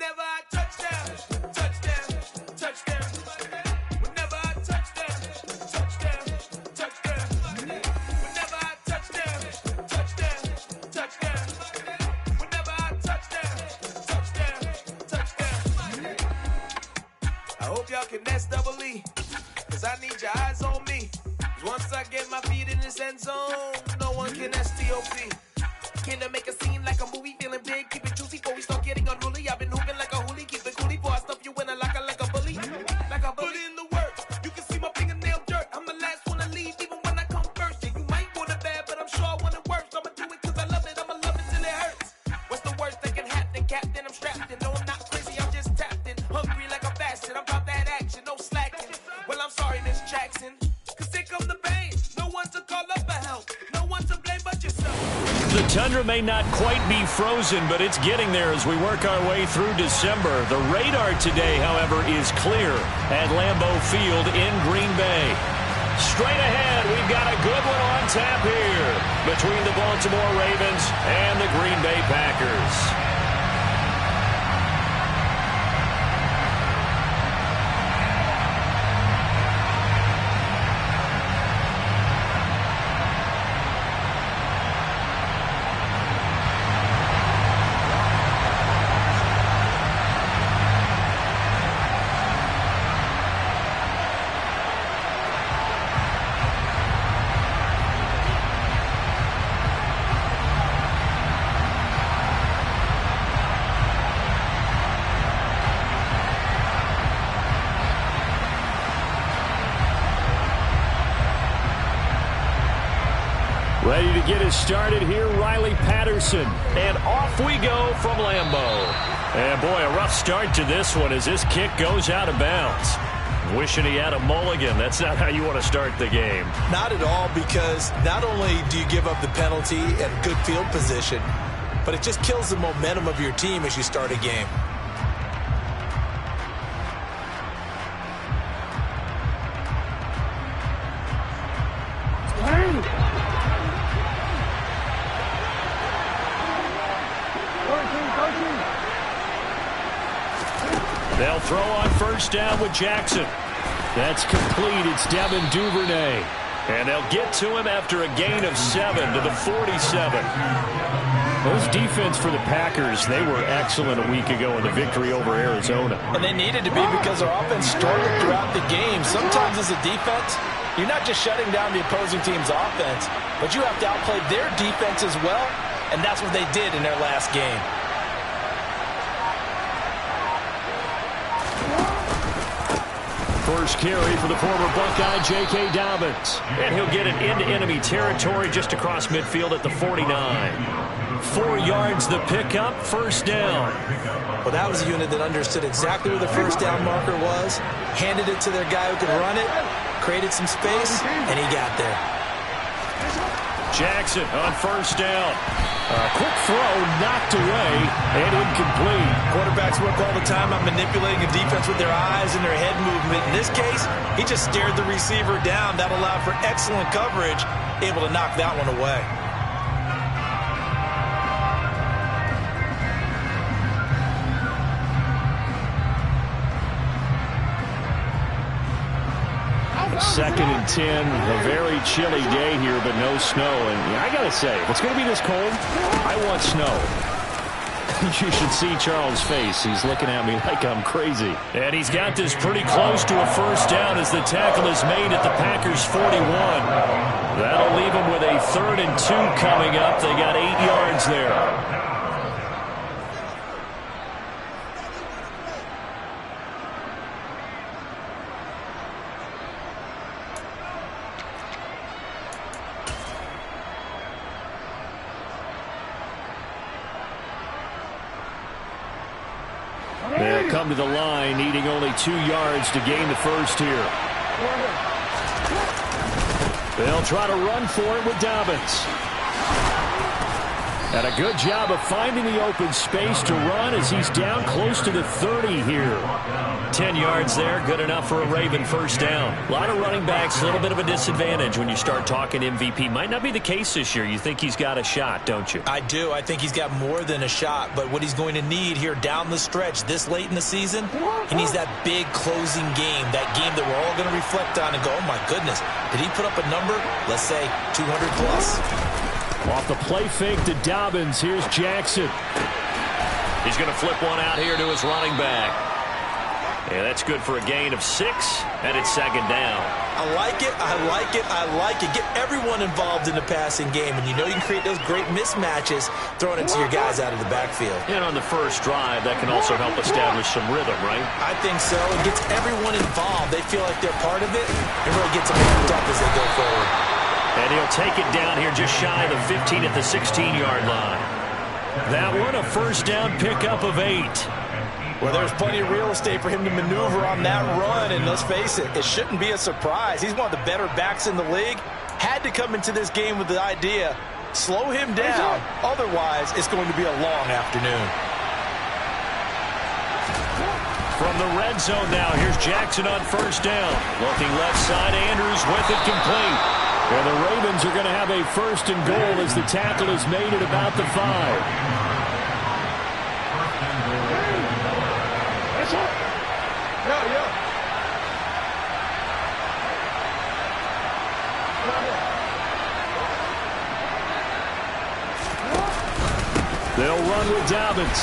Whenever I touch down, touchdown, touchdown. Whenever I touch down, touchdown, touchdown. Whenever I touch down, touchdown, touchdown. Whenever I touch down, touchdown, touchdown. I hope y'all can nest double E, cause I need your eyes on me. Cause once I get my feet in this end zone, no one can STOP. Can I make a scene like a movie, feeling big, keep it juicy before we start getting unruly. I've been hooping like a hoolie, keep it coolie before I stuff you in a locker like a bully. Like a bully in the work, you can see my fingernail dirt. I'm the last one to leave, even when I come first. Yeah, you might want it bad, but I'm sure I want it worse. I'ma do it cause I love it, I'ma love it till it hurts. What's the worst that can happen, Captain? I'm strapped in, no I'm not crazy, I'm just tapped in. Hungry like a bastard, I'm about that action, no slacking. Well I'm sorry Miss Jackson, cause here come the pain. No one to call up for help, no one to blame but yourself. The tundra may not quite be frozen, but it's getting there as we work our way through December. The radar today, however, is clear at Lambeau Field in Green Bay. Straight ahead, we've got a good one on tap here between the Baltimore Ravens and the Green Bay Packers. Ready to get us started here, Riley Patterson. And off we go from Lambeau. And boy, a rough start to this one as this kick goes out of bounds. Wishing he had a mulligan. That's not how you want to start the game. Not at all, because not only do you give up the penalty and good field position, but it just kills the momentum of your team as you start a game. They'll throw on first down with Jackson. That's complete. It's Devin Duvernay. And they'll get to him after a gain of 7 to the 47. Those defense for the Packers, they were excellent a week ago in the victory over Arizona. And they needed to be because our offense struggled throughout the game. Sometimes as a defense, you're not just shutting down the opposing team's offense, but you have to outplay their defense as well, and that's what they did in their last game. First carry for the former Buckeye, J.K. Dobbins. And he'll get it into enemy territory just across midfield at the 49. 4 yards the pickup, first down. Well, that was a unit that understood exactly where the first down marker was, handed it to their guy who could run it, created some space, and he got there. Jackson on first down. A quick throw knocked away and incomplete. Quarterbacks work all the time on manipulating a defense with their eyes and their head movement. In this case, he just stared the receiver down. That allowed for excellent coverage, able to knock that one away. Second and 10, a very chilly day here, but no snow. And I got to say, if it's going to be this cold, I want snow. You should see Charles' face. He's looking at me like I'm crazy. And he's got this pretty close to a first down as the tackle is made at the Packers' 41. That'll leave him with a 3rd and 2 coming up. They got 8 yards there. They'll come to the line, needing only 2 yards to gain the first here. They'll try to run for it with Dobbins. And a good job of finding the open space to run as he's down close to the 30 here. 10 yards there, good enough for a Raven first down. A lot of running backs, a little bit of a disadvantage when you start talking MVP. Might not be the case this year. You think he's got a shot, don't you? I do. I think he's got more than a shot. But what he's going to need here down the stretch this late in the season, he needs that big closing game, that game that we're all going to reflect on and go, oh, my goodness, did he put up a number, let's say, 200 plus? Off the play fake to Dobbins. Here's Jackson. He's going to flip one out here to his running back. Yeah, that's good for a gain of 6, and it's second down. I like it, I like it, I like it. Get everyone involved in the passing game, and you know you can create those great mismatches throwing it to your guys out of the backfield. And on the first drive, that can also help establish some rhythm, right? I think so. It gets everyone involved. They feel like they're part of it, and really gets them amped up as they go forward. And he'll take it down here just shy of the 15 at the 16-yard line. That one a first down pickup of 8. Well, there's plenty of real estate for him to maneuver on that run, and let's face it, it shouldn't be a surprise. He's one of the better backs in the league. Had to come into this game with the idea, slow him down, otherwise it's going to be a long afternoon. From the red zone now, here's Jackson on first down. Looking left side, Andrews with it complete. And the Ravens are going to have a first and goal as the tackle is made at about the 5. They'll run with Dobbins.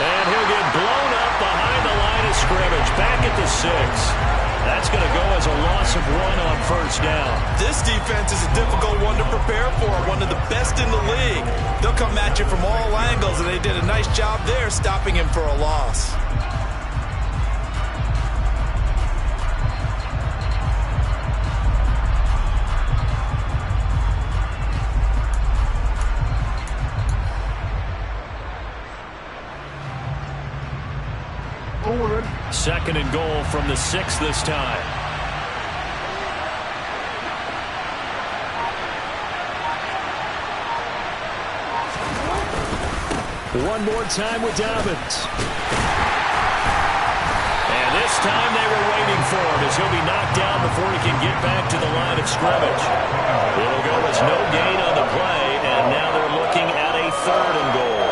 And he'll get blown up behind the line of scrimmage. Back at the 6. That's going to go as a loss of 1 on first down. This defense is a difficult one to prepare for. One of the best in the league. They'll come at you from all angles, and they did a nice job there stopping him for a loss. Second and goal from the 6 this time. One more time with Dobbins. And this time they were waiting for him as he'll be knocked down before he can get back to the line of scrimmage. It'll go as no gain on the play, and now they're looking at a third and goal.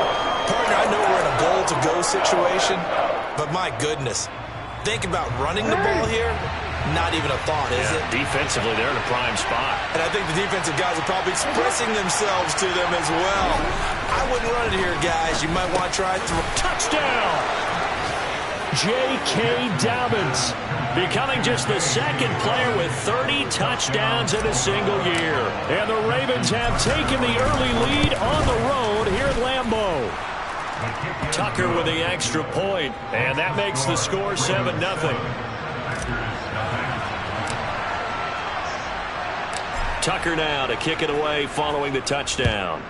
Partner, I know we're in a goal-to-go situation, but my goodness. Think about running the ball here. Not even a thought, is it? Defensively, they're in a prime spot. And I think the defensive guys are probably expressing themselves to them as well. I wouldn't run it here, guys. You might want to try through. Touchdown! J.K. Dobbins becoming just the second player with 30 touchdowns in a single year. And the Ravens have taken the early lead on the road here at Lambeau. Tucker with the extra point, and that makes the score 7-0. Tucker now to kick it away following the touchdown.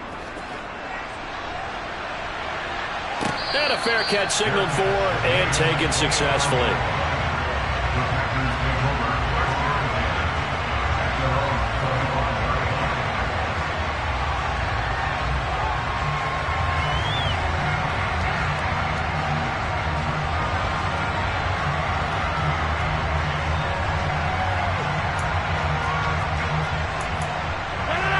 And a fair catch signaled for and taken successfully.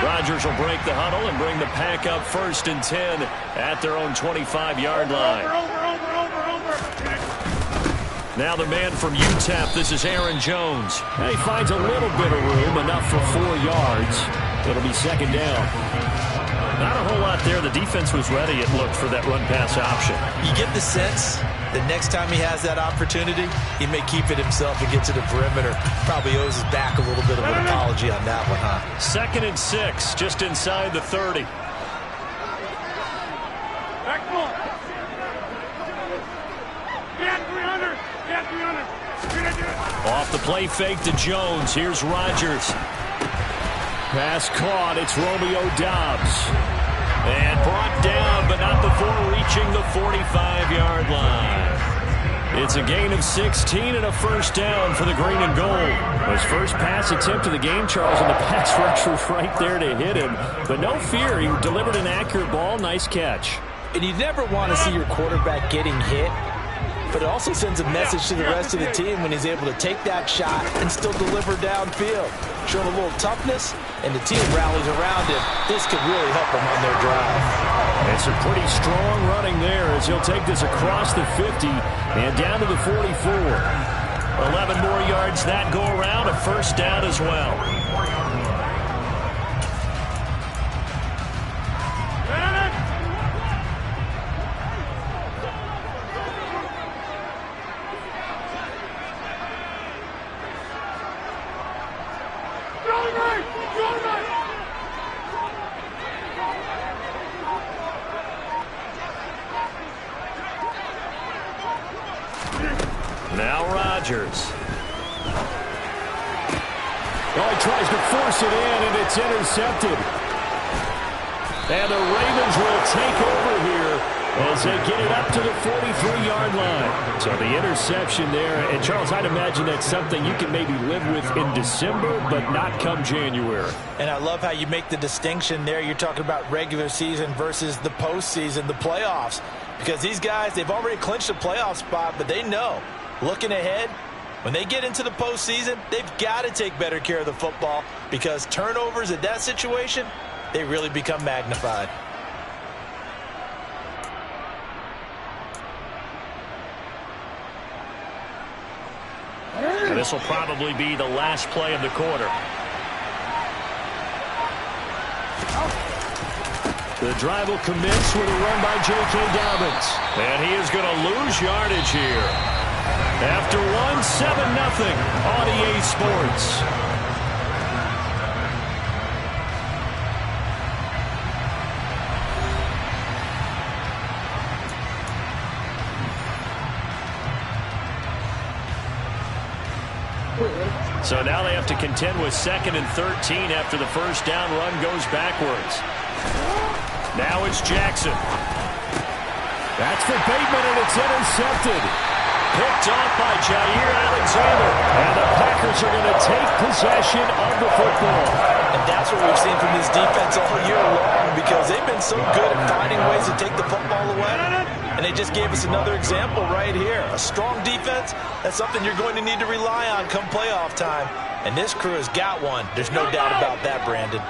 Rodgers will break the huddle and bring the pack up 1st and 10 at their own 25-yard line. Now the man from UTEP, this is Aaron Jones. And he finds a little bit of room, enough for 4 yards. It'll be second down. Not a whole lot there. The defense was ready, it looked, for that run-pass option. You get the sense that next time he has that opportunity, he may keep it himself and get to the perimeter. Probably owes his back a little bit of an apology on that one, huh? 2nd and 6, just inside the 30. Off the play fake to Jones. Here's Rodgers. Pass caught. It's Romeo Doubs. And brought down, but not before reaching the 45-yard line. It's a gain of 16 and a first down for the green and gold. His first pass attempt of the game, Charles, and the pass rush was right there to hit him. But no fear, he delivered an accurate ball. Nice catch. And you never want to see your quarterback getting hit, but it also sends a message to the rest of the team when he's able to take that shot and still deliver downfield. Showing a little toughness, and the team rallies around him. This could really help them on their drive. It's a pretty strong running there as he'll take this across the 50 and down to the 44. 11 more yards that go around, a first down as well. Now Rodgers. Oh, he tries to force it in, and it's intercepted. And the Ravens will take over here as they get it up to the 43-yard line. So the interception there. And, Charles, I'd imagine that's something you can maybe live with in December, but not come January. And I love how you make the distinction there. You're talking about regular season versus the postseason, the playoffs. Because these guys, they've already clinched a playoff spot, but they know, looking ahead, when they get into the postseason, they've got to take better care of the football because turnovers at that situation, they really become magnified. And this will probably be the last play of the quarter. The drive will commence with a run by J.K. Dobbins. And he is going to lose yardage here. After 7-0 on EA Sports. So now they have to contend with 2nd and 13 after the first down run goes backwards. Now it's Jackson. That's for Bateman, and it's intercepted. Picked off by Jair Alexander. And the Packers are going to take possession of the football. And that's what we've seen from this defense all year long because they've been so good at finding ways to take the football away. And they just gave us another example right here. A strong defense, that's something you're going to need to rely on come playoff time. And this crew has got one. There's no doubt about that, Brandon.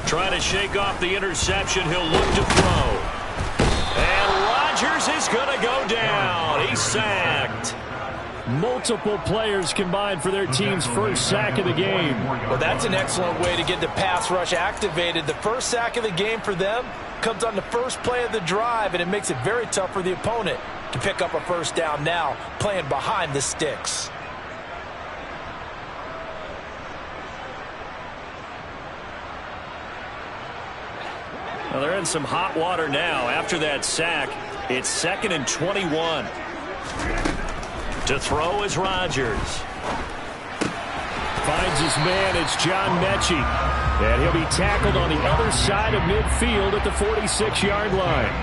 Trying to shake off the interception. He'll look to throw. And Rodgers is going to go down. He's sacked. Multiple players combined for their team's first sack of the game. Well, that's an excellent way to get the pass rush activated. The first sack of the game for them comes on the first play of the drive, and it makes it very tough for the opponent to pick up a first down now, playing behind the sticks. Well, they're in some hot water now. After that sack, it's 2nd and 21. To throw is Rodgers. Finds his man. It's John Mechie. And he'll be tackled on the other side of midfield at the 46-yard line.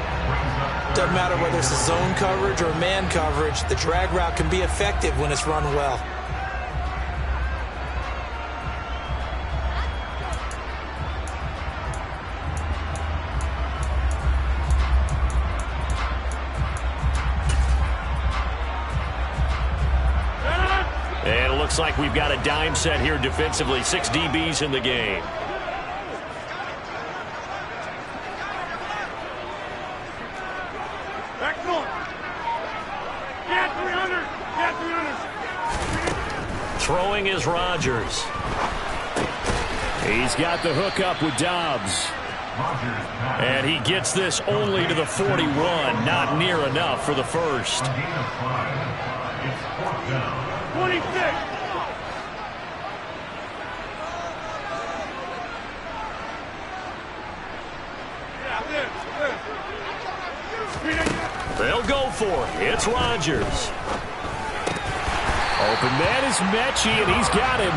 Doesn't matter whether it's a zone coverage or man coverage, the drag route can be effective when it's run well. And it looks like we've got a dime set here defensively. 6 DBs in the game. Excellent. Yeah, 300. Yeah, 300. Throwing is Rodgers. He's got the hook up with Dobbs. And he gets this only to the 41. Not near enough for the first. 26. They'll go for it. It's Rodgers. Open man is Mechie, and he's got him.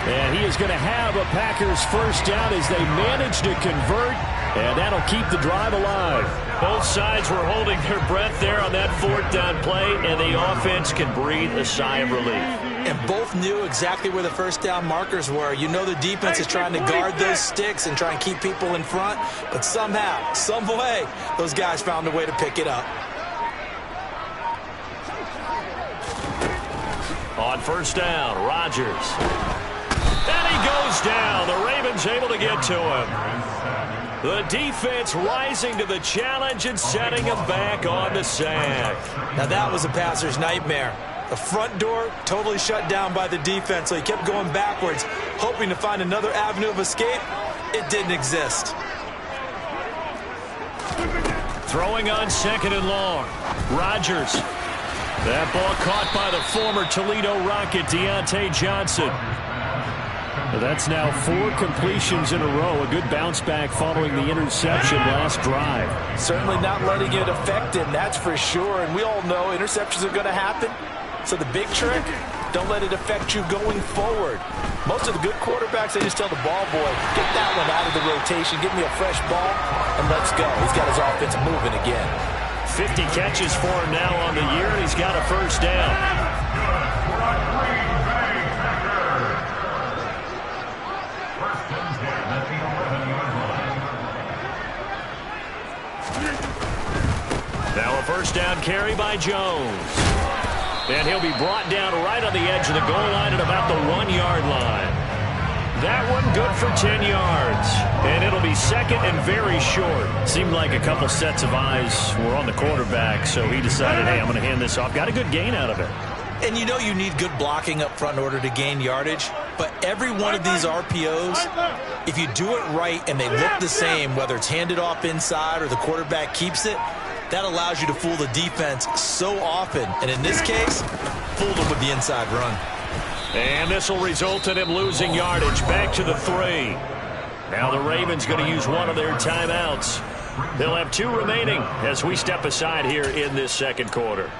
And he is going to have a Packers first down as they manage to convert, and that'll keep the drive alive. Both sides were holding their breath there on that fourth down play, and the offense can breathe a sigh of relief. And both knew exactly where the first down markers were. You know the defense is trying to guard those sticks and try and keep people in front, but somehow, some way, those guys found a way to pick it up. On first down, Rodgers. And he goes down. The Ravens able to get to him. The defense rising to the challenge and setting him back on the sack. Now that was a passer's nightmare. The front door totally shut down by the defense, so he kept going backwards, hoping to find another avenue of escape. It didn't exist. Throwing on second and long. Rodgers. That ball caught by the former Toledo Rocket, Deontay Johnson. That's now 4 completions in a row. A good bounce back following the interception last drive. Certainly not letting it affect him, that's for sure. And we all know interceptions are going to happen. So the big trick, don't let it affect you going forward. Most of the good quarterbacks, they just tell the ball boy, get that one out of the rotation, give me a fresh ball, and let's go. He's got his offense moving again. 50 catches for him now on the year, and he's got a first down. Now a first down carry by Jones. And he'll be brought down right on the edge of the goal line at about the 1-yard line. That one good for 10 yards. And it'll be second and very short. Seemed like a couple sets of eyes were on the quarterback, so he decided, hey, I'm going to hand this off. Got a good gain out of it. And you know you need good blocking up front in order to gain yardage. But every one of these RPOs, if you do it right and they look the same, whether it's handed off inside or the quarterback keeps it, that allows you to fool the defense so often. And in this case, fooled them with the inside run. And this will result in him losing yardage back to the 3. Now the Ravens going to use one of their timeouts. They'll have 2 remaining as we step aside here in this second quarter.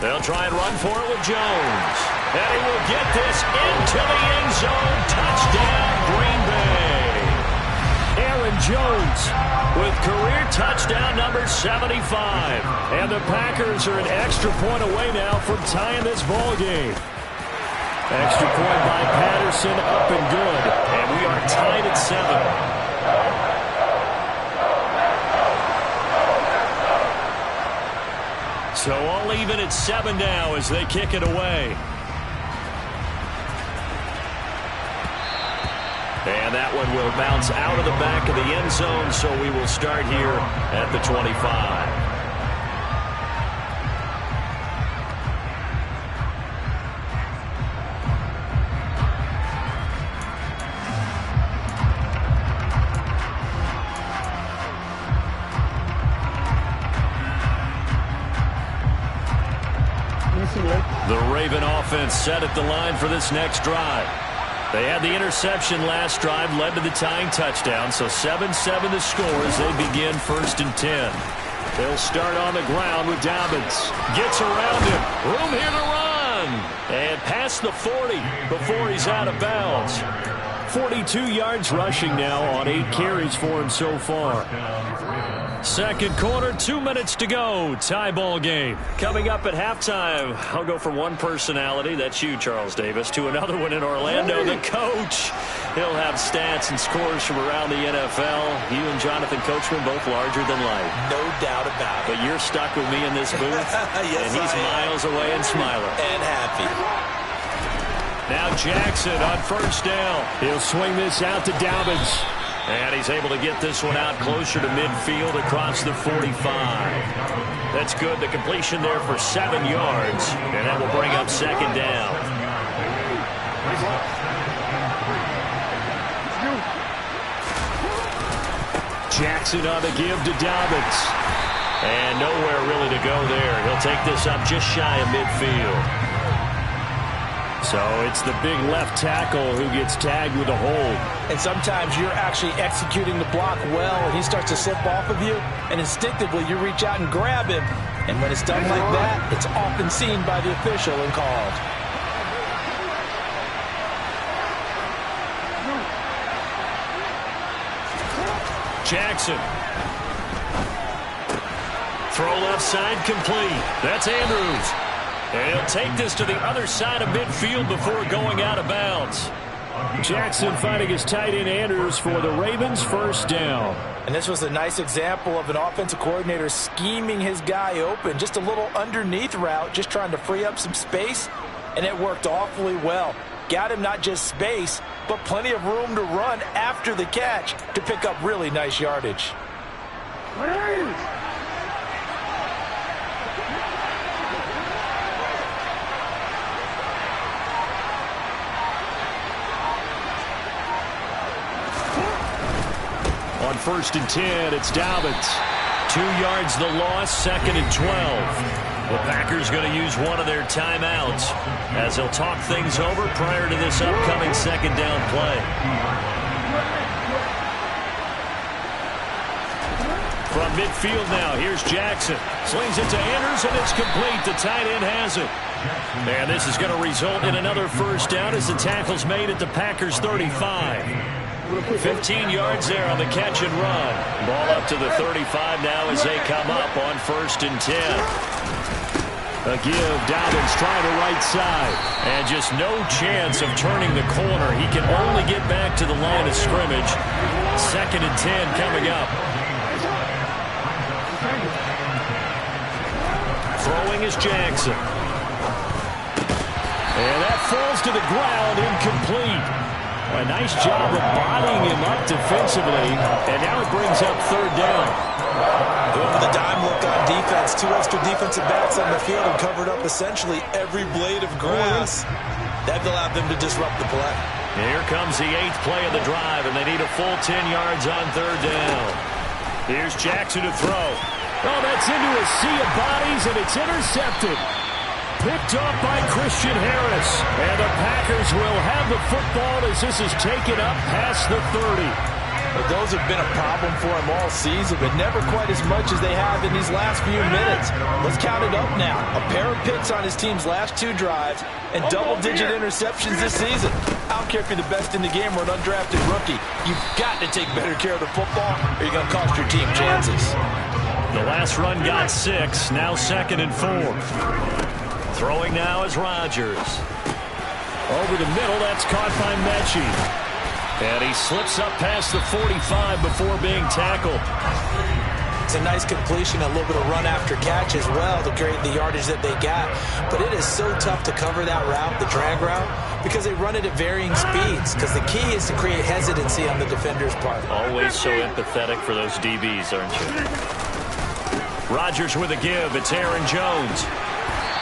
They'll try and run for it with Jones. And he will get this into the end zone. Touchdown, Green Bay. Aaron Jones With career touchdown number 75. And the Packers are an extra point away now from tying this ball game. Extra point by Patterson, up and good. And we are tied at 7. So all even at 7 now as they kick it away. And that one will bounce out of the back of the end zone, so we will start here at the 25. The Raven offense set at the line for this next drive. They had the interception last drive, led to the tying touchdown, so 7-7 the score as they begin 1st and 10. They'll start on the ground with Dobbins. Gets around him. Room here to run. And past the 40 before he's out of bounds. 42 yards rushing now on 8 carries for him so far. Second quarter, 2 minutes to go. Tie ball game. Coming up at halftime, I'll go from one personality, that's you, Charles Davis, to another one in Orlando, the coach. He'll have stats and scores from around the NFL. You and Jonathan Coachman both larger than life. No doubt about it. But you're stuck with me in this booth, yes, and he's miles away and smiling. And happy. Now Jackson on first down. He'll swing this out to Dobbins. And he's able to get this one out closer to midfield across the 45. That's good. The completion there for 7 yards. And that will bring up second down. Jackson on the give to Dobbins. And nowhere really to go there. He'll take this up just shy of midfield. So it's the big left tackle who gets tagged with a hold. And sometimes you're actually executing the block well, and he starts to slip off of you, and instinctively you reach out and grab him. And when it's done like that, it's often seen by the official and called. Jackson. Throw left side complete. That's Andrews. And he'll take this to the other side of midfield before going out of bounds. Jackson finding his tight end Andrews for the Ravens' first down. And this was a nice example of an offensive coordinator scheming his guy open. Just a little underneath route, just trying to free up some space. And it worked awfully well. Got him not just space, but plenty of room to run after the catch to pick up really nice yardage. On 1st and 10, it's Dobbins. 2 yards the loss, 2nd and 12. The Packers going to use one of their timeouts as they'll talk things over prior to this upcoming 2nd down play. From midfield now, here's Jackson. Slings it to Andrews, and it's complete. The tight end has it. And this is going to result in another first down as the tackle's made at the Packers' 35. 15 yards there on the catch and run. Ball up to the 35 now as they come up on 1st and 10. A give, Dobbins trying to right side. And just no chance of turning the corner. He can only get back to the line of scrimmage. 2nd and 10 coming up. Throwing is Jackson. And that falls to the ground, incomplete. A nice job of bodying him up defensively, and now it brings up 3rd down. Going with a dime look on defense. 2 extra defensive backs on the field and covered up essentially every blade of grass. That allowed them to disrupt the play. Here comes the 8th play of the drive, and they need a full 10 yards on 3rd down. Here's Jackson to throw. Oh, that's into a sea of bodies, and it's intercepted. Picked up by Christian Harris. And the Packers will have the football as this is taken up past the 30. But those have been a problem for him all season, but never quite as much as they have in these last few minutes. Let's count it up now. A pair of picks on his team's last 2 drives and double-digit interceptions this season. I don't care if you're the best in the game or an undrafted rookie. You've got to take better care of the football or you're going to cost your team chances. The last run got 6. Now 2nd and 4. Throwing now is Rodgers. Over the middle, that's caught by Mechie. And he slips up past the 45 before being tackled. It's a nice completion, a little bit of run after catch as well to create the yardage that they got. But it is so tough to cover that route, the drag route, because they run it at varying speeds. Because the key is to create hesitancy on the defender's part. Always so empathetic for those DBs, aren't you? Rodgers with a give. It's Aaron Jones.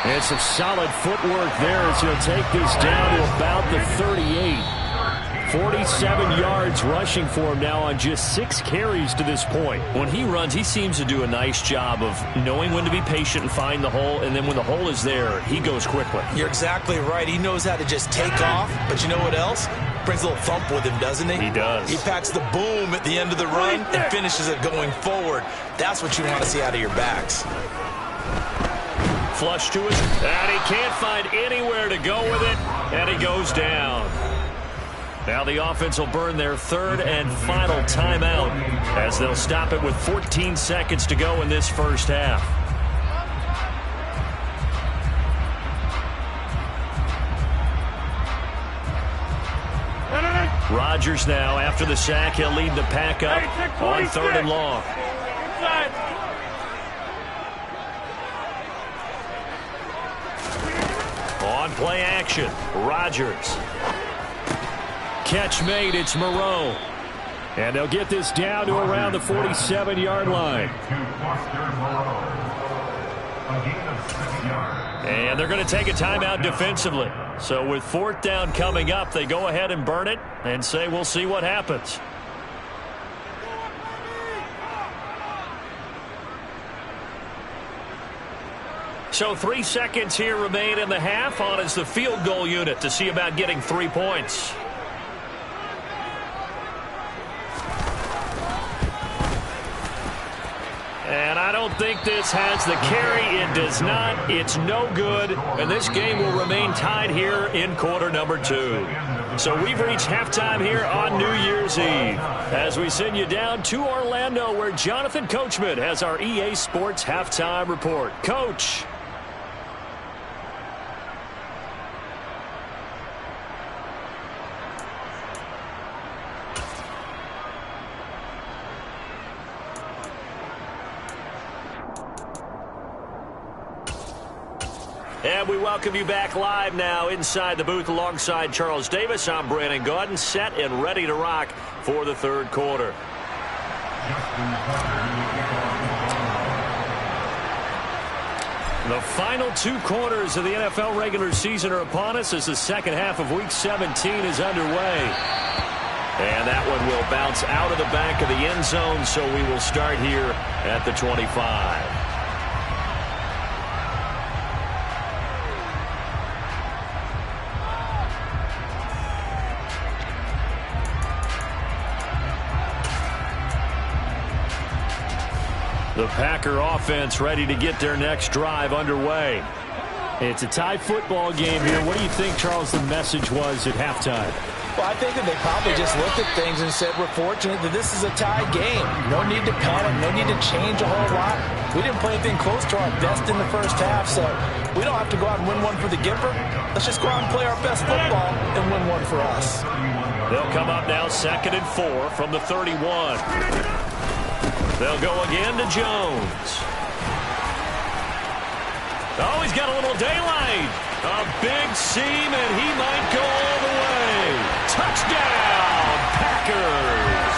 And some solid footwork there as he'll take this down to about the 38. 47 yards rushing for him now on just 6 carries to this point. When he runs, he seems to do a nice job of knowing when to be patient and find the hole, and then when the hole is there, he goes quickly. You're exactly right. He knows how to just take off, but you know what else? Brings a little thump with him, doesn't he? He does. He packs the boom at the end of the run and finishes it going forward. That's what you want to see out of your backs. Flush to his, and he can't find anywhere to go with it, and he goes down. Now the offense will burn their 3rd and final timeout as they'll stop it with 14 seconds to go in this first half. Rodgers now, after the sack, he'll lead the pack up on 3rd and long. On play action, Rodgers. Catch made, it's Moreau. And they'll get this down to around the 47-yard line. And they're going to take a timeout defensively. So with 4th down coming up, they go ahead and burn it and say we'll see what happens. So 3 seconds here remain in the half. On is the field goal unit to see about getting 3 points. And I don't think this has the carry. It does not. It's no good. And this game will remain tied here in quarter number 2. So we've reached halftime here on New Year's Eve as we send you down to Orlando, where Jonathan Coachman has our EA Sports halftime report. Coach. And we welcome you back live now inside the booth alongside Charles Davis. I'm Brandon Gaudin, set and ready to rock for the third quarter. The final 2 quarters of the NFL regular season are upon us as the second half of Week 17 is underway. And that one will bounce out of the back of the end zone, so we will start here at the 25. The Packer offense ready to get their next drive underway. It's a tie football game here. What do you think, Charles, the message was at halftime? Well, I think that they probably just looked at things and said, we're fortunate that this is a tie game. No need to panic. No need to change a whole lot. We didn't play anything close to our best in the first half, so we don't have to go out and win one for the Gipper. Let's just go out and play our best football and win one for us. They'll come up now 2nd and 4 from the 31. They'll go again to Jones. Oh, he's got a little daylight. A big seam, and he might go all the way. Touchdown, Packers.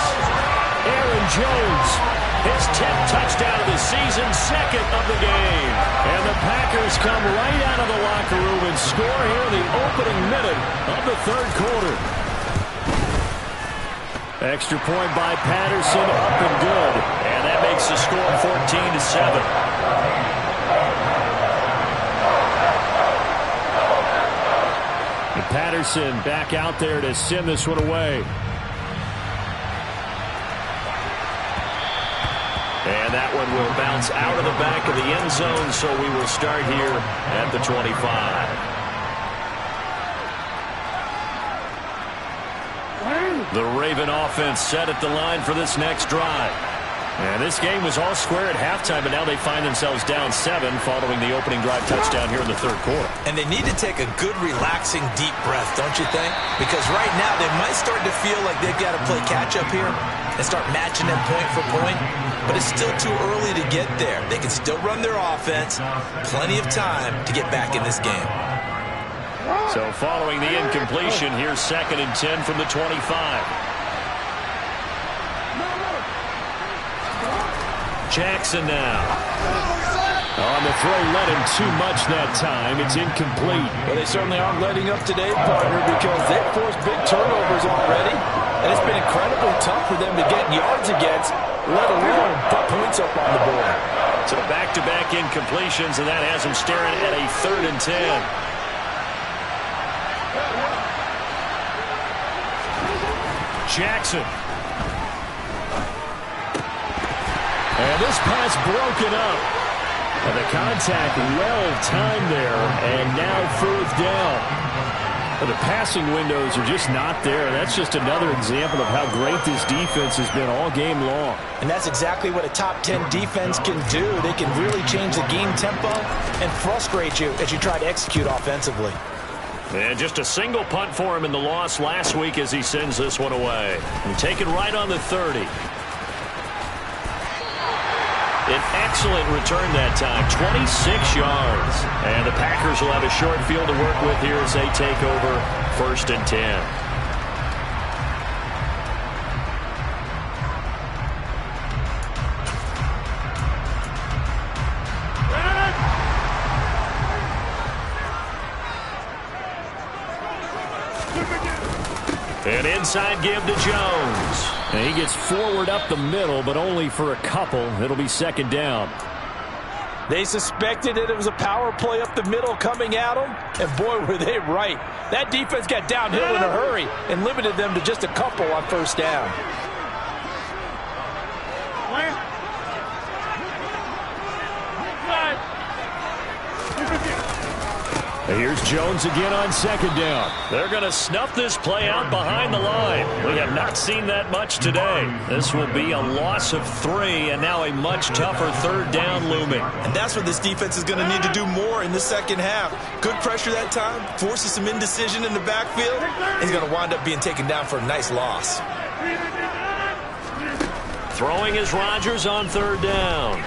Aaron Jones, his 10th touchdown of the season, 2nd of the game. And the Packers come right out of the locker room and score here in the opening minute of the third quarter. Extra point by Patterson, up and good. And that makes the score 14-7. And Patterson back out there to send this one away. And that one will bounce out of the back of the end zone, so we will start here at the 25. The Raven offense set at the line for this next drive. And this game was all square at halftime, but now they find themselves down 7 following the opening drive touchdown here in the third quarter. And they need to take a good, relaxing, deep breath, don't you think? Because right now they might start to feel like they've got to play catch-up here and start matching them point for point. But it's still too early to get there. They can still run their offense. Plenty of time to get back in this game. So following the incompletion, here's 2nd and 10 from the 25. Jackson now. On the throw, let him too much that time. It's incomplete. Well, they certainly aren't letting up today, partner, because they've forced big turnovers already. And it's been incredibly tough for them to get yards against, let alone put points up on the board. So back-to-back incompletions, and that has them staring at a 3rd and 10. Jackson. And this pass broken up. And the contact well-timed there, and now 4th down. But the passing windows are just not there. That's just another example of how great this defense has been all game long. And that's exactly what a top 10 defense can do. They can really change the game tempo and frustrate you as you try to execute offensively. And just a single punt for him in the loss last week as he sends this one away. And taken right on the 30. An excellent return that time, 26 yards. And the Packers will have a short field to work with here as they take over 1st and 10. An inside give to Jones. And he gets forward up the middle, but only for a couple. It'll be 2nd down. They suspected that it was a power play up the middle coming at them, and boy, were they right. That defense got downhill in a hurry and limited them to just a couple on first down. Here's Jones again on second down. They're going to snuff this play out behind the line. We have not seen that much today. This will be a loss of 3, and now a much tougher third down looming. And that's what this defense is going to need to do more in the second half. Good pressure that time, forces some indecision in the backfield. He's going to wind up being taken down for a nice loss. Throwing is Rodgers on third down.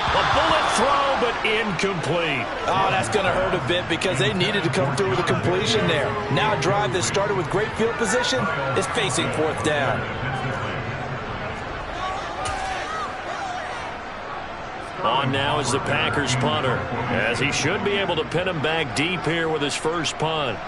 A bullet throw, but incomplete. Oh, that's going to hurt a bit because they needed to come through with a completion there. Now a drive that started with great field position is facing fourth down. On now is the Packers punter, as he should be able to pin him back deep here with his first punt.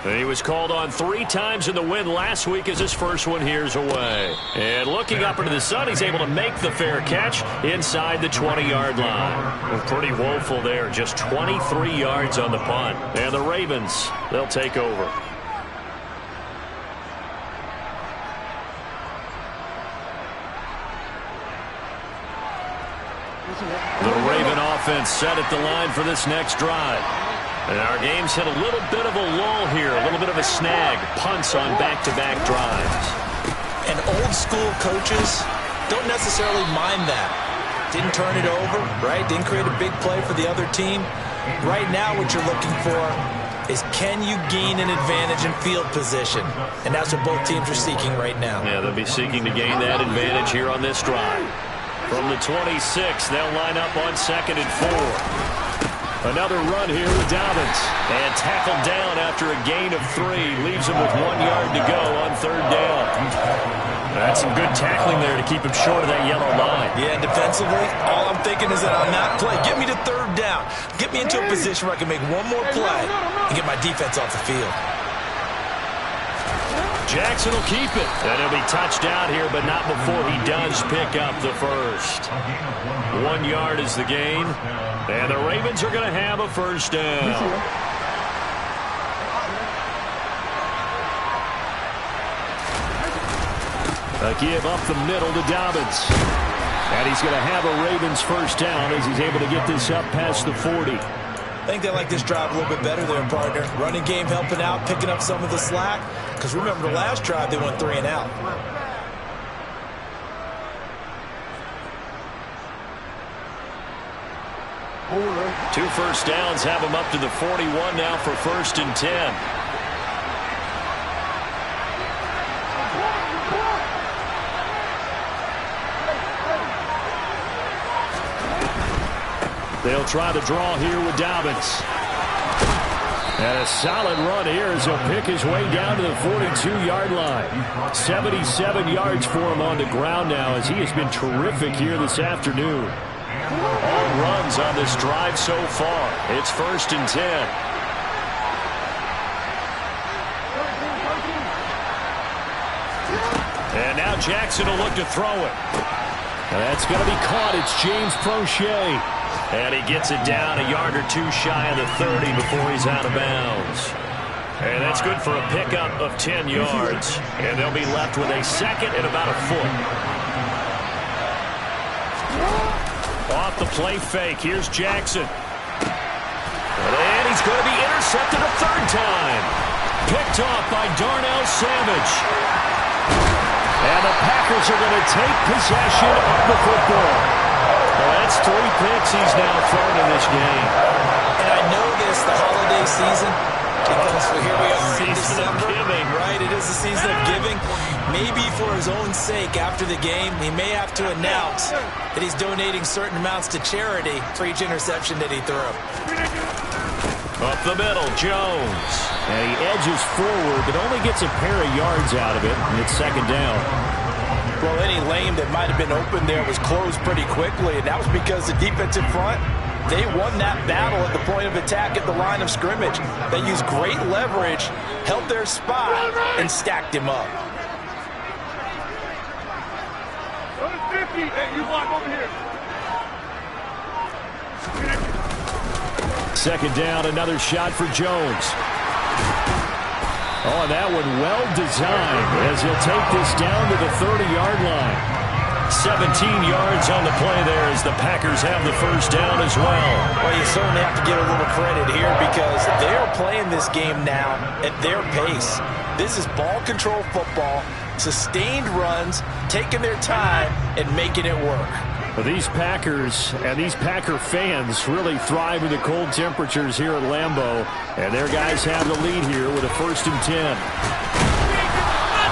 He was called on 3 times in the win last week as his first one here's away. And looking up into the sun, he's able to make the fair catch inside the 20-yard line. Well, pretty woeful there, just 23 yards on the punt. And the Ravens, they'll take over. The Raven offense set at the line for this next drive. And our game's hit a little bit of a lull here, a little bit of a snag. Punts on back-to-back drives. And old-school coaches don't necessarily mind that. Didn't turn it over, right? Didn't create a big play for the other team. Right now what you're looking for is can you gain an advantage in field position? And that's what both teams are seeking right now. Yeah, they'll be seeking to gain that advantage here on this drive. From the 26, they'll line up on 2nd and 4. Another run here with Dobbins. And tackled down after a gain of 3. Leaves him with 1 yard to go on third down. That's some good tackling there to keep him short of that yellow line. Yeah, and defensively, all I'm thinking is that on that play, get me to third down. Get me into a position where I can make one more play and get my defense off the field. Jackson will keep it. And he'll be touched out here, but not before he does pick up the first. 1 yard is the gain. And the Ravens are going to have a first down. A give up the middle to Dobbins. And he's going to have a Ravens first down as he's able to get this up past the 40. I think they like this drive a little bit better there, partner. Running game helping out, picking up some of the slack. Because remember, the last drive, they went 3 and out. Two first downs have him up to the 41 now for 1st and 10. They'll try the draw here with Dobbins. And a solid run here as he'll pick his way down to the 42-yard line. 77 yards for him on the ground now as he has been terrific here this afternoon. All runs on this drive so far. It's 1st and 10. And now Jackson will look to throw it. And that's going to be caught. It's James Prochet. And he gets it down a yard or 2 shy of the 30 before he's out of bounds. And that's good for a pickup of 10 yards. And they'll be left with a 2nd and about a foot. Off the play fake. Here's Jackson. And he's going to be intercepted a 3rd time. Picked off by Darnell Savage. And the Packers are going to take possession of the football. Well, that's 3 picks he's now thrown in this game. And I know this, the holiday season, because here we are in December. Giving. Right, it is the season of giving. Maybe for his own sake after the game, he may have to announce that he's donating certain amounts to charity for each interception that he threw. Up the middle, Jones. And he edges forward, but only gets a pair of yards out of it, and it's 2nd down. Well, any lane that might have been open there was closed pretty quickly, and that was because the defensive front, they won that battle at the point of attack at the line of scrimmage. They used great leverage, held their spot, and stacked him up. Hey, you block over here. Second down, another shot for Jones. Oh, that one well designed as he'll take this down to the 30-yard line. 17 yards on the play there as the Packers have the first down as well. Well, you certainly have to give a little credit here because they're playing this game now at their pace. This is ball control football, sustained runs, taking their time and making it work. Well, these Packers and these Packer fans really thrive in the cold temperatures here at Lambeau, and their guys have the lead here with a 1st and 10.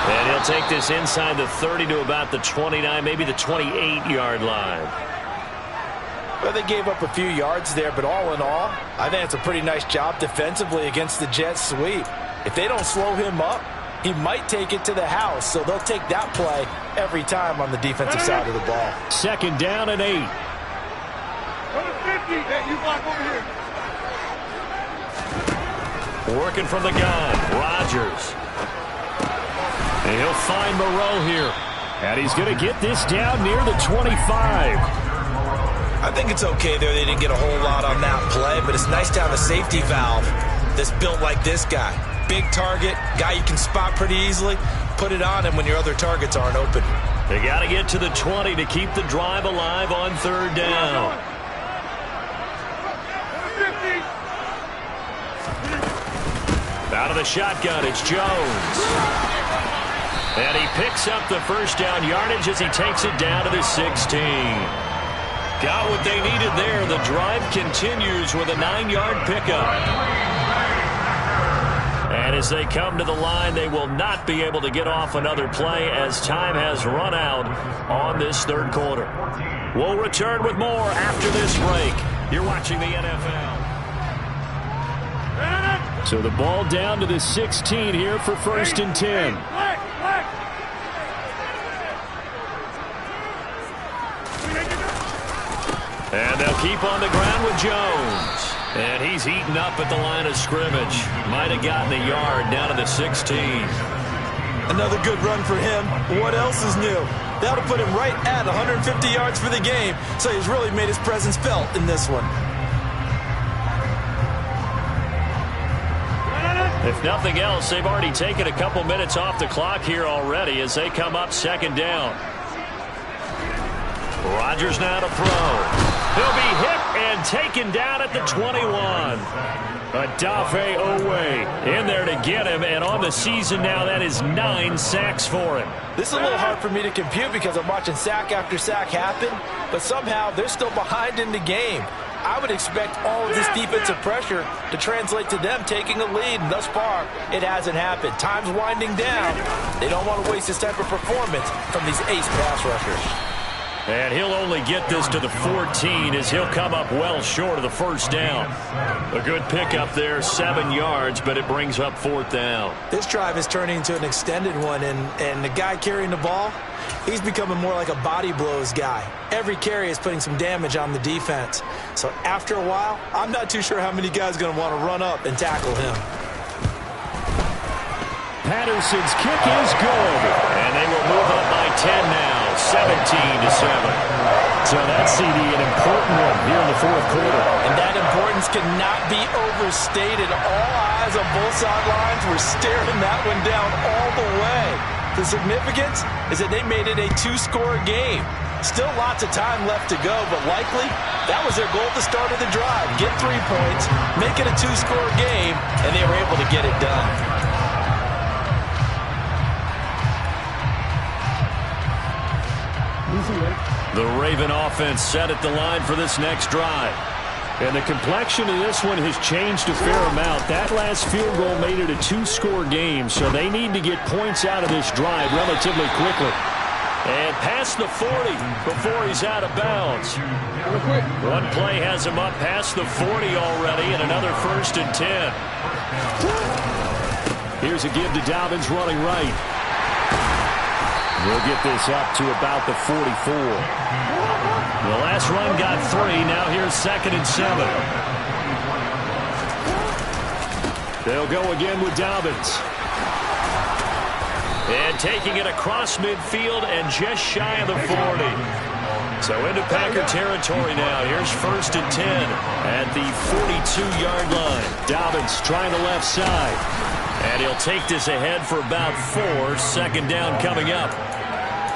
And he'll take this inside the 30 to about the 29, maybe the 28-yard line. Well, they gave up a few yards there, but all in all, I think it's a pretty nice job defensively against the Jets sweep. If they don't slow him up, he might take it to the house, so they'll take that play every time on the defensive side of the ball. Second down and 8. 150. Hey, you block over here. Working from the gun, Rodgers. And he'll find Moreau here. And he's going to get this down near the 25. I think it's okay there. They didn't get a whole lot on that play, but it's nice to have a safety valve that's built like this guy. Big target, guy you can spot pretty easily. Put it on him when your other targets aren't open. They got to get to the 20 to keep the drive alive on 3rd down. 150. Out of the shotgun, it's Jones. And he picks up the first down yardage as he takes it down to the 16. Got what they needed there. The drive continues with a 9-yard pickup. And as they come to the line, they will not be able to get off another play as time has run out on this 3rd quarter. We'll return with more after this break. You're watching the NFL. So the ball down to the 16 here for 1st and 10. And they'll keep on the ground with Jones. And he's eaten up at the line of scrimmage. Might have gotten a yard down to the 16. Another good run for him. What else is new? That'll put him right at 150 yards for the game. So he's really made his presence felt in this one. If nothing else, they've already taken a couple minutes off the clock here already as they come up 2nd down. Rodgers now to throw. He'll be hit and taken down at the 21. Odafe Owe in there to get him, and on the season now, that is 9 sacks for him. This is a little hard for me to compute because I'm watching sack after sack happen, but somehow they're still behind in the game. I would expect all of this defensive pressure to translate to them taking a lead, and thus far, it hasn't happened. Time's winding down. They don't want to waste this type of performance from these ace pass rushers. And he'll only get this to the 14 as he'll come up well short of the 1st down. A good pickup there, 7 yards, but it brings up 4th down. This drive is turning into an extended one, and the guy carrying the ball, he's becoming more like a body blows guy. Every carry is putting some damage on the defense. So after a while, I'm not too sure how many guys are going to want to run up and tackle him. Patterson's kick is good, and they will move up by 10 now, 17-7. So that's CD, an important one here in the 4th quarter. And that importance cannot be overstated. All eyes on both sidelines were staring that one down all the way. The significance is that they made it a 2-score game. Still lots of time left to go, but likely that was their goal at the start of the drive. Get 3 points, make it a 2-score game, and they were able to get it done. The Raven offense set at the line for this next drive. And the complexion of this one has changed a fair amount. That last field goal made it a 2-score game, so they need to get points out of this drive relatively quickly. And past the 40 before he's out of bounds. One play has him up past the 40 already, and another 1st and 10. Here's a give to Dobbins running right. We'll get this up to about the 44. The last run got 3. Now here's 2nd and 7. They'll go again with Dobbins. And taking it across midfield and just shy of the 40. So into Packer territory now. Here's 1st and 10 at the 42-yard line. Dobbins trying the left side. And he'll take this ahead for about 4. Second down coming up.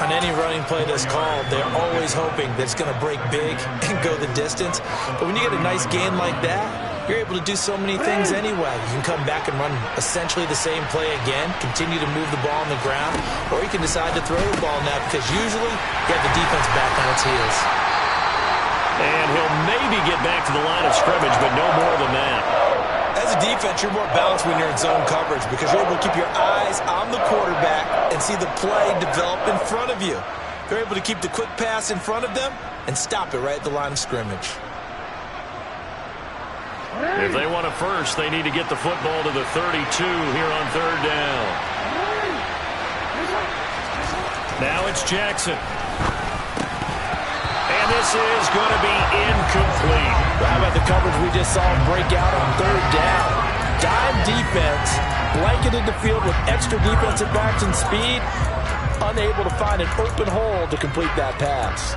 On any running play that's called, they're always hoping that it's going to break big and go the distance. But when you get a nice gain like that, you're able to do so many things anyway. You can come back and run essentially the same play again, continue to move the ball on the ground, or you can decide to throw the ball now because usually you have the defense back on its heels. And he'll maybe get back to the line of scrimmage, but no more than that. As a defense, you're more balanced when you're in zone coverage because you're able to keep your eyes on the quarterback and see the play develop in front of you. You're able to keep the quick pass in front of them and stop it right at the line of scrimmage. If they want a first, they need to get the football to the 32 here on 3rd down. Now it's Jackson. And this is going to be incomplete. How about the coverage we just saw break out on 3rd down? Dime defense, blanketed the field with extra defensive backs and speed, unable to find an open hole to complete that pass.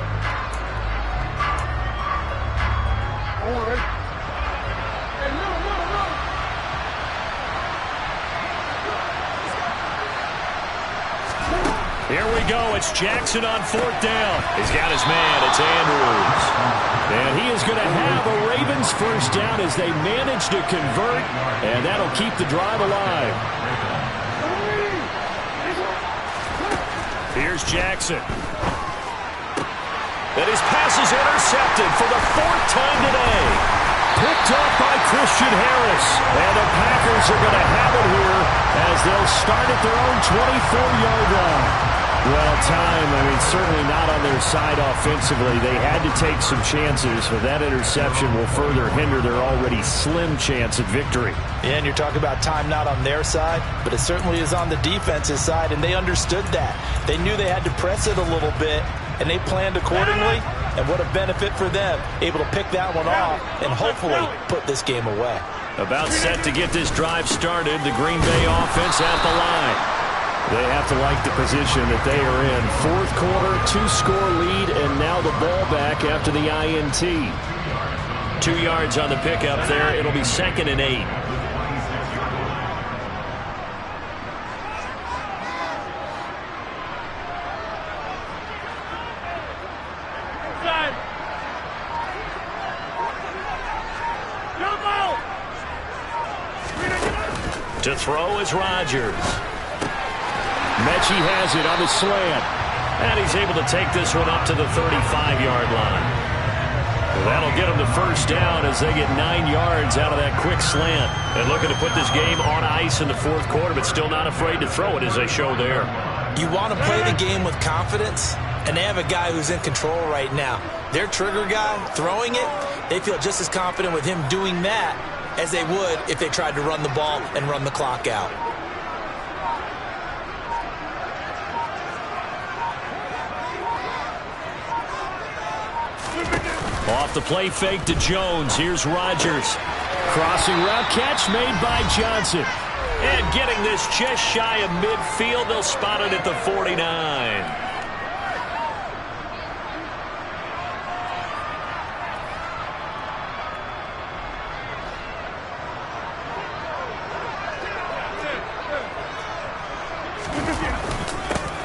Here we go. It's Jackson on 4th down. He's got his man. It's Andrews. And he is going to have a Ravens first down as they manage to convert, and that'll keep the drive alive. Here's Jackson. And his pass is intercepted for the 4th time today. Picked up by Christian Harris. And the Packers are going to have it here as they'll start at their own 24-yard line. Well, certainly not on their side offensively. They had to take some chances, but that interception will further hinder their already slim chance at victory. Yeah, and you're talking about time not on their side, but it certainly is on the defense's side, and they understood that. They knew they had to press it a little bit, and they planned accordingly, and what a benefit for them, able to pick that one off and hopefully put this game away. About set to get this drive started, the Green Bay offense at the line. They have to like the position that they are in. 4th quarter, 2-score lead, and now the ball back after the INT. 2 yards on the pickup there. It'll be 2nd and 8. To throw is Rodgers. Mechie has it on the slant. And he's able to take this one up to the 35-yard line. Well, that'll get them the first down as they get 9 yards out of that quick slant. And looking to put this game on ice in the 4th quarter, but still not afraid to throw it as they show there. You want to play the game with confidence, and they have a guy who's in control right now. Their trigger guy throwing it, they feel just as confident with him doing that as they would if they tried to run the ball and run the clock out. Off the play fake to Jones. Here's Rodgers. Crossing route catch made by Johnson. And getting this just shy of midfield. They'll spot it at the 49.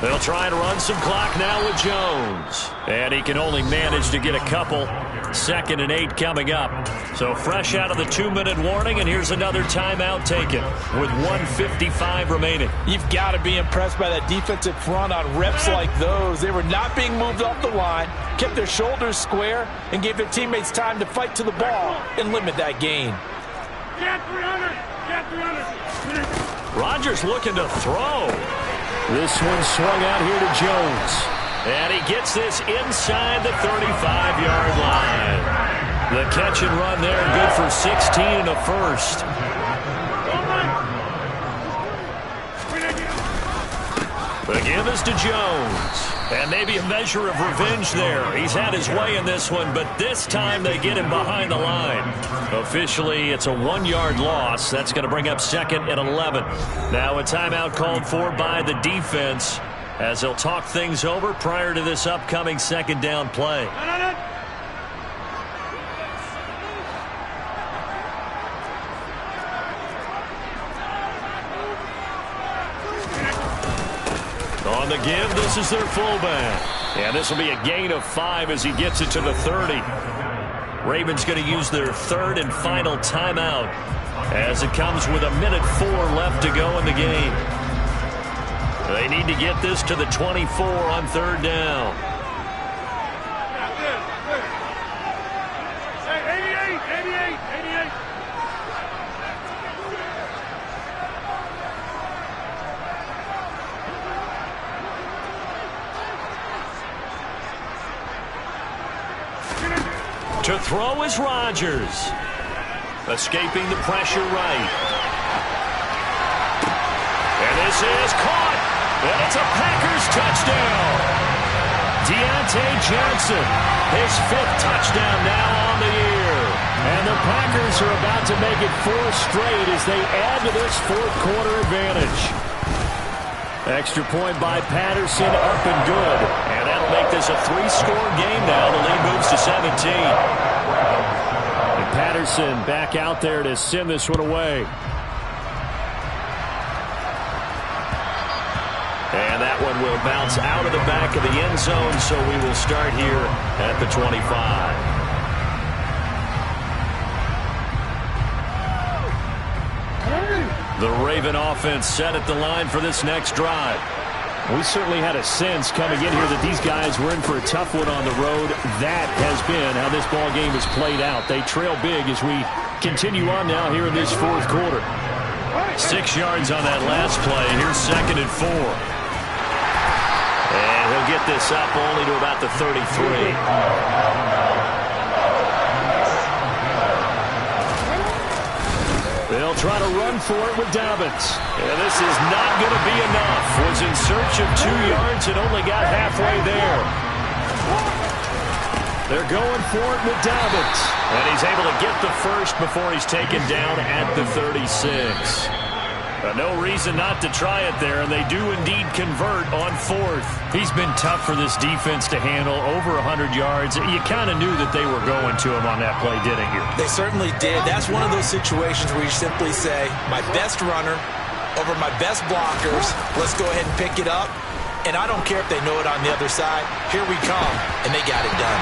They'll try and run some clock now with Jones. And he can only manage to get a couple. 2nd and 8 coming up. So fresh out of the 2-minute warning, and here's another timeout taken with 1:55 remaining. You've got to be impressed by that defensive front on reps like those. They were not being moved off the line, kept their shoulders square, and gave their teammates time to fight to the ball and limit that gain. Rodgers looking to throw. This one swung out here to Jones. And he gets this inside the 35-yard line. The catch and run there, good for 16 and a first. Again, this to Jones. And maybe a measure of revenge there. He's had his way in this one, but this time they get him behind the line. Officially, it's a 1-yard loss. That's going to bring up 2nd and 11. Now a timeout called for by the defense. as they'll talk things over prior to this upcoming second down play. On the give, this is their fullback. And this will be a gain of 5 as he gets it to the 30. Ravens going to use their third and final timeout as it comes with 1:04 left to go in the game. They need to get this to the 24 on third down. Hey, 88. To throw is Rodgers. Escaping the pressure right. And this is caught. And it's a Packers touchdown. Deontay Johnson, his 5th touchdown now on the year. And the Packers are about to make it 4 straight as they add to this fourth quarter advantage. Extra point by Patterson, up and good. And that'll make this a 3-score game now. The lead moves to 17. And Patterson back out there to send this one away. And that one will bounce out of the back of the end zone, so we will start here at the 25. The Raven offense set at the line for this next drive. We certainly had a sense coming in here that these guys were in for a tough one on the road. That has been how this ball game has played out. They trail big as we continue on now here in this fourth quarter. 6 yards on that last play. Here's 2nd and 4. And he'll get this up only to about the 33. They'll try to run for it with Dobbins. And this is not going to be enough. Was in search of 2 yards and only got halfway there. They're going for it with Dobbins. And he's able to get the first before he's taken down at the 36. No reason not to try it there, and they do indeed convert on 4th. He's been tough for this defense to handle, over 100 yards. You kind of knew that they were going to him on that play, didn't you? They certainly did. That's one of those situations where you simply say, my best runner over my best blockers. Let's go ahead and pick it up. And I don't care if they know it on the other side. Here we come, and they got it done.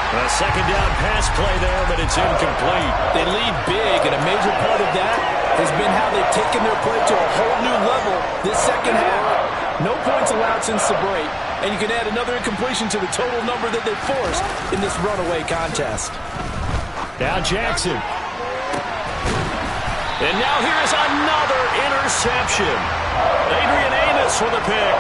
A second down pass play there, but it's incomplete. They lead big, and a major part of that has been how they've taken their play to a whole new level this second half. No points allowed since the break, and you can add another incompletion to the total number that they've forced in this runaway contest. Now Jackson. And now here is another interception. Adrian Amos with a pick.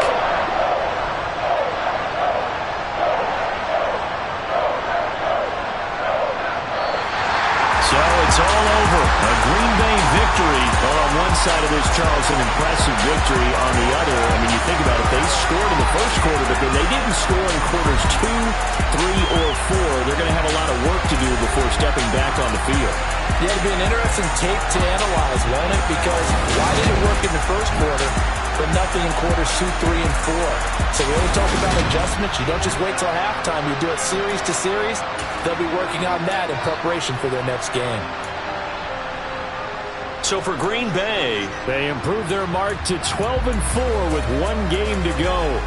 So it's all over. A Green Bay victory on one side of this, Charles, an impressive victory on the other. I mean, you think about it, they scored in the first quarter, but then they didn't score in quarters 2, 3, or 4. They're going to have a lot of work to do before stepping back on the field. Yeah, it'll be an interesting tape to analyze, won't it? Because why did it work in the first quarter, but nothing in quarters 2, 3, and 4? So we always talk about adjustments. You don't just wait till halftime. You do it series to series. They'll be working on that in preparation for their next game. So for Green Bay, they improved their mark to 12-4 with 1 game to go.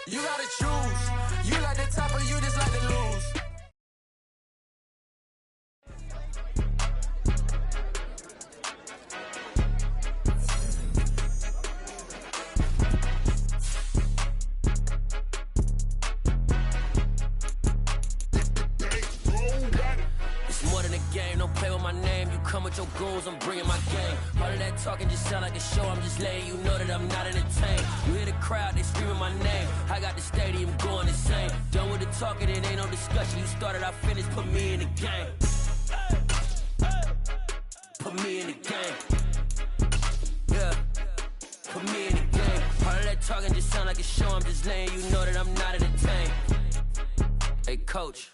You gotta choose. You like the top or you just like to lose. your goons, I'm bringing my game. All of that talking just sound like a show, I'm just letting you know that I'm not entertained. You hear the crowd, they screaming my name. I got the stadium going insane. Done with the talking, it ain't no discussion. You started, I finished, put me in the game. Put me in the game. Yeah. Put me in the game. All of that talking just sound like a show, I'm just letting you know that I'm not entertained. Hey, coach.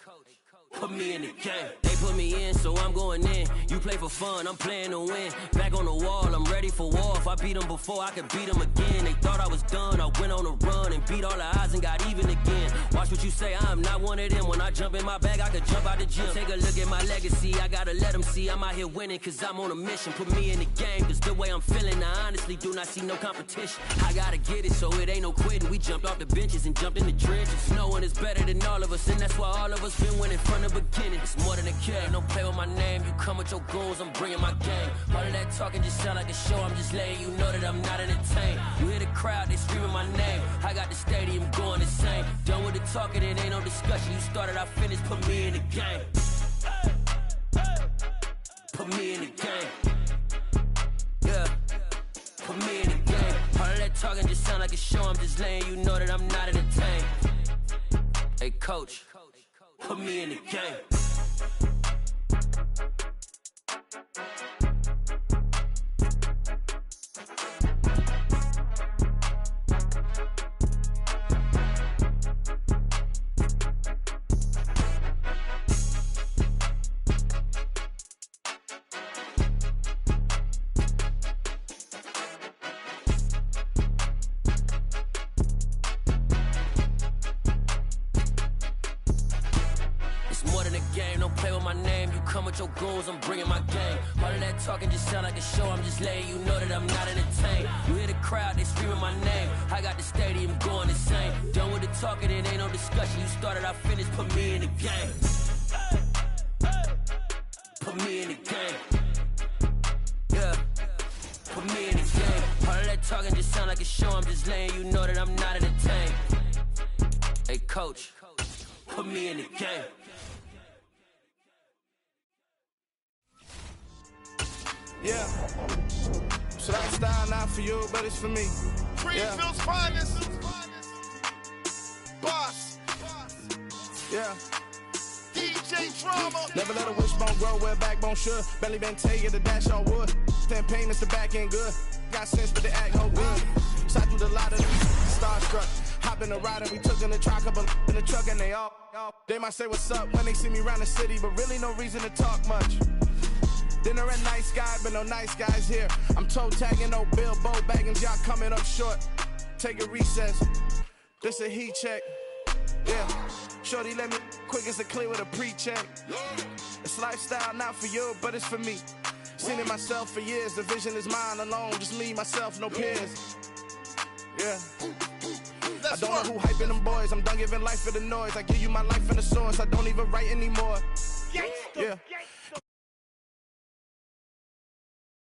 Put me in the game. They put me in, so I'm going in. You play for fun, I'm playing to win. Back on the wall, I'm ready for war. If I beat them before, I could beat them again. They thought I was done, I went on a run and beat all the odds and got even again. Watch what you say, I'm not one of them. When I jump in my bag, I could jump out the gym. Take a look at my legacy, I gotta let them see I'm out here winning, cause I'm on a mission. Put me in the game, cause the way I'm feeling, I honestly do not see no competition. I gotta get it, so it ain't no quitting. We jumped off the benches and jumped in the trenches. No one is better than all of us, and that's why all of us been winning from the beginning. It's more than a game, don't play with my name. You come with your goons, I'm bringing my game. All of that talking just sound like a show, I'm just letting you know that I'm not entertained. You hear the crowd, they screaming my name. I got the stadium going insane. Done with the talking, it ain't no discussion. You started, I finished, put me in the game. Put me in the game. Yeah. Put me in the game. All of that talking just sound like a show, I'm just letting you know that I'm not entertained. Hey, coach. Put me in the game. Your goons, I'm bringing my game. All of that talking just sound like a show, I'm just letting you know that I'm not entertained. You hear the crowd, they screaming my name. I got the stadium going insane. Done with the talking, it ain't no discussion. You started, I finished, put me in the game. Put me in the game. Yeah. Put me in the game. All of that talking just sound like a show, I'm just letting you know that I'm not entertained. Hey, coach, put me in the game. Yeah. So that style not for you, but it's for me. Greenfield's finest. Boss. Yeah. DJ Drama. Never let a wishbone grow where a backbone should. Belly been take the dash on wood. Then pain is the back end good. Got sense, but they act no good. Shot through the lot of starstruck. Hop in the ride and we took in the truck, up in the truck and they all. They might say what's up when they see me around the city, but really no reason to talk much. Dinner at nice guy, but no nice guys here. I'm toe tagging, no Bilbo bagging, y'all coming up short. Take a recess. This a heat check. Yeah. Shorty let me quick as a clear with a pre-check. It's lifestyle not for you, but it's for me. Seen it myself for years. The vision is mine alone. Just me, myself, no peers. Yeah. I don't know who hyping them boys. I'm done giving life for the noise. I give you my life and the source. I don't even write anymore. Yeah.